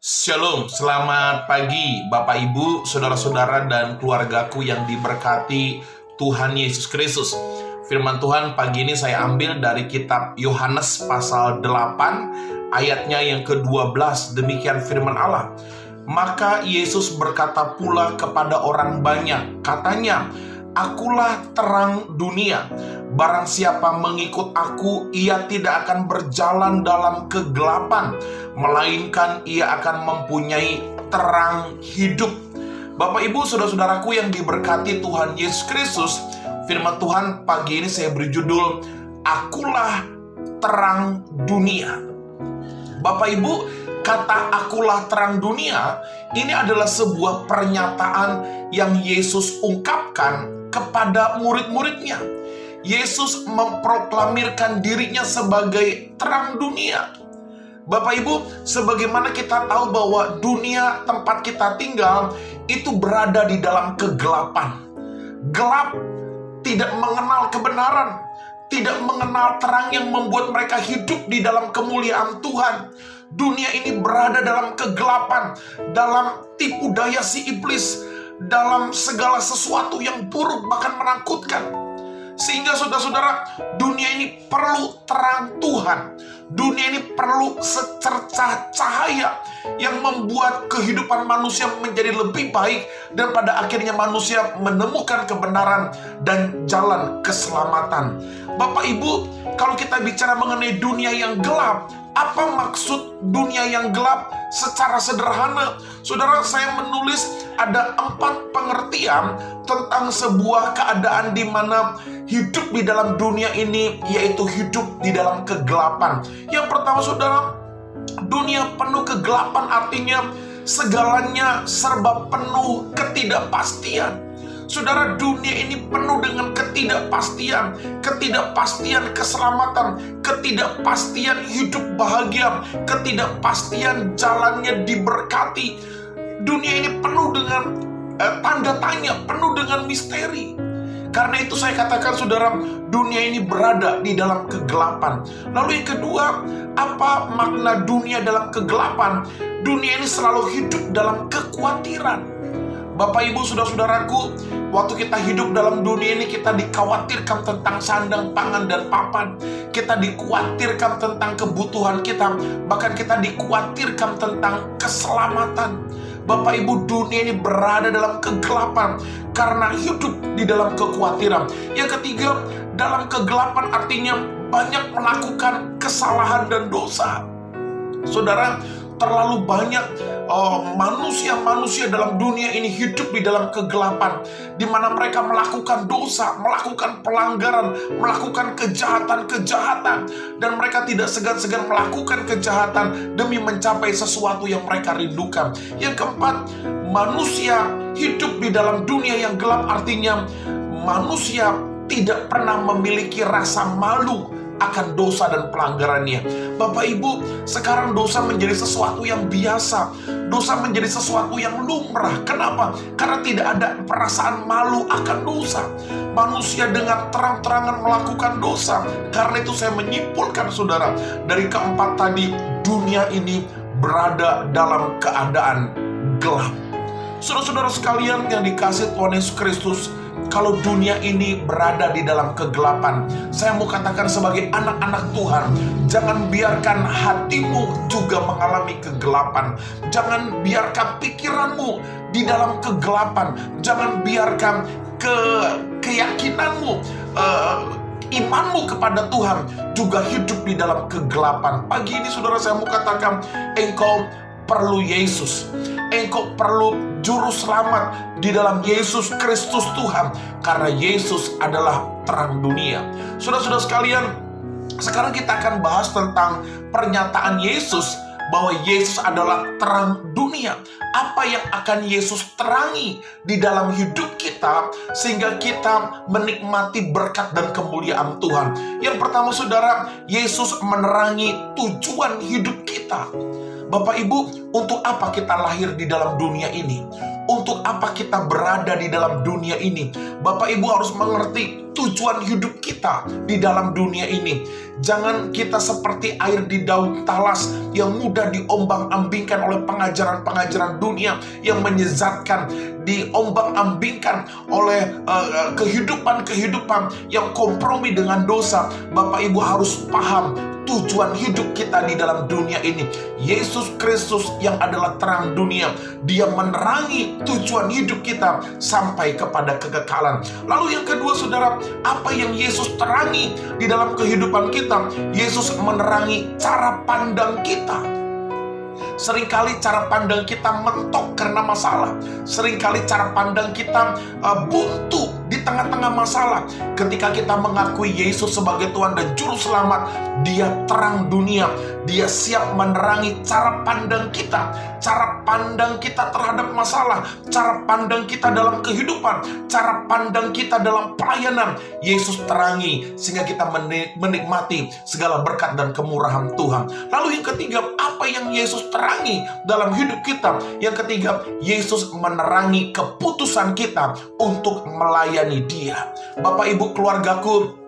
Shalom, selamat pagi Bapak Ibu, Saudara-saudara dan keluargaku yang diberkati Tuhan Yesus Kristus. Firman Tuhan pagi ini saya ambil dari kitab Yohanes pasal 8 ayatnya yang ke-12. Demikian firman Allah. Maka Yesus berkata pula kepada orang banyak, katanya, "Akulah terang dunia. Barang siapa mengikut aku, ia tidak akan berjalan dalam kegelapan, melainkan ia akan mempunyai terang hidup." Bapak Ibu, saudara-saudaraku yang diberkati Tuhan Yesus Kristus, firman Tuhan pagi ini saya beri judul, "Akulah terang dunia." Bapak Ibu, kata "akulah terang dunia" ini adalah sebuah pernyataan yang Yesus ungkapkan kepada murid-muridnya. Yesus memproklamirkan dirinya sebagai terang dunia. Bapak Ibu, sebagaimana kita tahu bahwa dunia tempat kita tinggal itu berada di dalam kegelapan. Gelap, tidak mengenal kebenaran, tidak mengenal terang yang membuat mereka hidup di dalam kemuliaan Tuhan. Dunia ini berada dalam kegelapan, dalam tipu daya si iblis, dalam segala sesuatu yang buruk bahkan menakutkan. Sehingga saudara-saudara, dunia ini perlu terang Tuhan. Dunia ini perlu secercah cahaya yang membuat kehidupan manusia menjadi lebih baik, dan pada akhirnya manusia menemukan kebenaran dan jalan keselamatan. Bapak Ibu, kalau kita bicara mengenai dunia yang gelap, apa maksud dunia yang gelap? Secara sederhana, saudara, saya menulis ada 4 pengertian tentang sebuah keadaan di mana hidup di dalam dunia ini, yaitu hidup di dalam kegelapan. Yang pertama, saudara, dunia penuh kegelapan artinya segalanya serba penuh ketidakpastian. Saudara, dunia ini penuh dengan ketidakpastian, ketidakpastian keselamatan, ketidakpastian hidup bahagia, ketidakpastian jalannya diberkati. Dunia ini penuh dengan tanda tanya, penuh dengan misteri. Karena itu saya katakan, saudara, dunia ini berada di dalam kegelapan. Lalu yang kedua, apa makna dunia dalam kegelapan? Dunia ini selalu hidup dalam kekhawatiran. Bapak Ibu, saudara-saudaraku, waktu kita hidup dalam dunia ini, kita dikhawatirkan tentang sandang, pangan, dan papan. Kita dikhawatirkan tentang kebutuhan kita. Bahkan kita dikhawatirkan tentang keselamatan. Bapak Ibu, dunia ini berada dalam kegelapan karena hidup di dalam kekhawatiran. Yang ketiga, dalam kegelapan artinya banyak melakukan kesalahan dan dosa. Saudara, terlalu banyak manusia-manusia dalam dunia ini hidup di dalam kegelapan, di mana mereka melakukan dosa, melakukan pelanggaran, melakukan kejahatan-kejahatan, dan mereka tidak segan-segan melakukan kejahatan demi mencapai sesuatu yang mereka rindukan. Yang keempat, manusia hidup di dalam dunia yang gelap artinya manusia tidak pernah memiliki rasa malu akan dosa dan pelanggarannya. Bapak Ibu, sekarang dosa menjadi sesuatu yang biasa. Dosa menjadi sesuatu yang lumrah. Kenapa? Karena tidak ada perasaan malu akan dosa. Manusia dengan terang-terangan melakukan dosa. Karena itu saya menyimpulkan, saudara, dari keempat tadi, dunia ini berada dalam keadaan gelap. Saudara-saudara sekalian yang dikasihi Tuhan Yesus Kristus, kalau dunia ini berada di dalam kegelapan, saya mau katakan sebagai anak-anak Tuhan, jangan biarkan hatimu juga mengalami kegelapan. Jangan biarkan pikiranmu di dalam kegelapan. Jangan biarkan keyakinanmu, imanmu kepada Tuhan juga hidup di dalam kegelapan. Pagi ini, saudara, saya mau katakan, engkau perlu Yesus. Engkau perlu juru selamat di dalam Yesus Kristus Tuhan, karena Yesus adalah terang dunia. Saudara-saudara sekalian, sekarang kita akan bahas tentang pernyataan Yesus bahwa Yesus adalah terang dunia. Apa yang akan Yesus terangi di dalam hidup kita sehingga kita menikmati berkat dan kemuliaan Tuhan? Yang pertama, saudara, Yesus menerangi tujuan hidup kita. Bapak Ibu, untuk apa kita lahir di dalam dunia ini? Untuk apa kita berada di dalam dunia ini? Bapak Ibu harus mengerti, tujuan hidup kita di dalam dunia ini. Jangan kita seperti air di daun talas yang mudah diombang-ambingkan oleh pengajaran-pengajaran dunia yang menyesatkan, diombang-ambingkan oleh kehidupan-kehidupan yang kompromi dengan dosa. Bapak Ibu harus paham tujuan hidup kita di dalam dunia ini. Yesus Kristus yang adalah terang dunia, Dia menerangi tujuan hidup kita sampai kepada kekekalan. Lalu yang kedua, saudara, apa yang Yesus terangi di dalam kehidupan kita? Yesus menerangi cara pandang kita. Seringkali cara pandang kita mentok karena masalah. Seringkali cara pandang kita buntu di tengah-tengah masalah. Ketika kita mengakui Yesus sebagai Tuhan dan Juru Selamat, Dia terang dunia. Dia siap menerangi cara pandang kita. Cara pandang kita terhadap masalah. Cara pandang kita dalam kehidupan. Cara pandang kita dalam pelayanan. Yesus terangi sehingga kita menikmati segala berkat dan kemurahan Tuhan. Lalu yang ketiga, apa yang Yesus terangi dalam hidup kita? Yang ketiga, Yesus menerangi keputusan kita untuk melayani Dia. Bapak Ibu, keluargaku,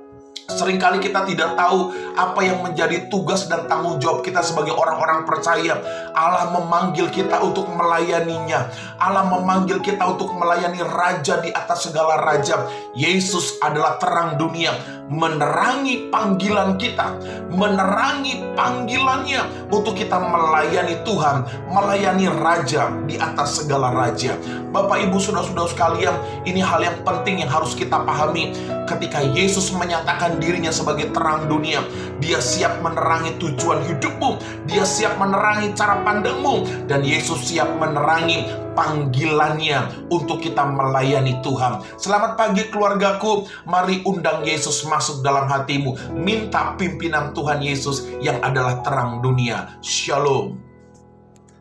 seringkali kita tidak tahu apa yang menjadi tugas dan tanggung jawab kita sebagai orang-orang percaya. Allah memanggil kita untuk melayaninya. Allah memanggil kita untuk melayani Raja di atas segala raja. Yesus adalah terang dunia, menerangi panggilan kita, menerangi panggilannya untuk kita melayani Tuhan, melayani Raja di atas segala raja. Bapak Ibu, saudara-saudara sekalian, ini hal yang penting yang harus kita pahami. Ketika Yesus menyatakan dirinya sebagai terang dunia, Dia siap menerangi tujuan hidupmu, Dia siap menerangi cara pandangmu, dan Yesus siap menerangi panggilannya untuk kita melayani Tuhan. Selamat pagi keluargaku, mari undang Yesus masuk dalam hatimu. Minta pimpinan Tuhan Yesus yang adalah terang dunia. Shalom.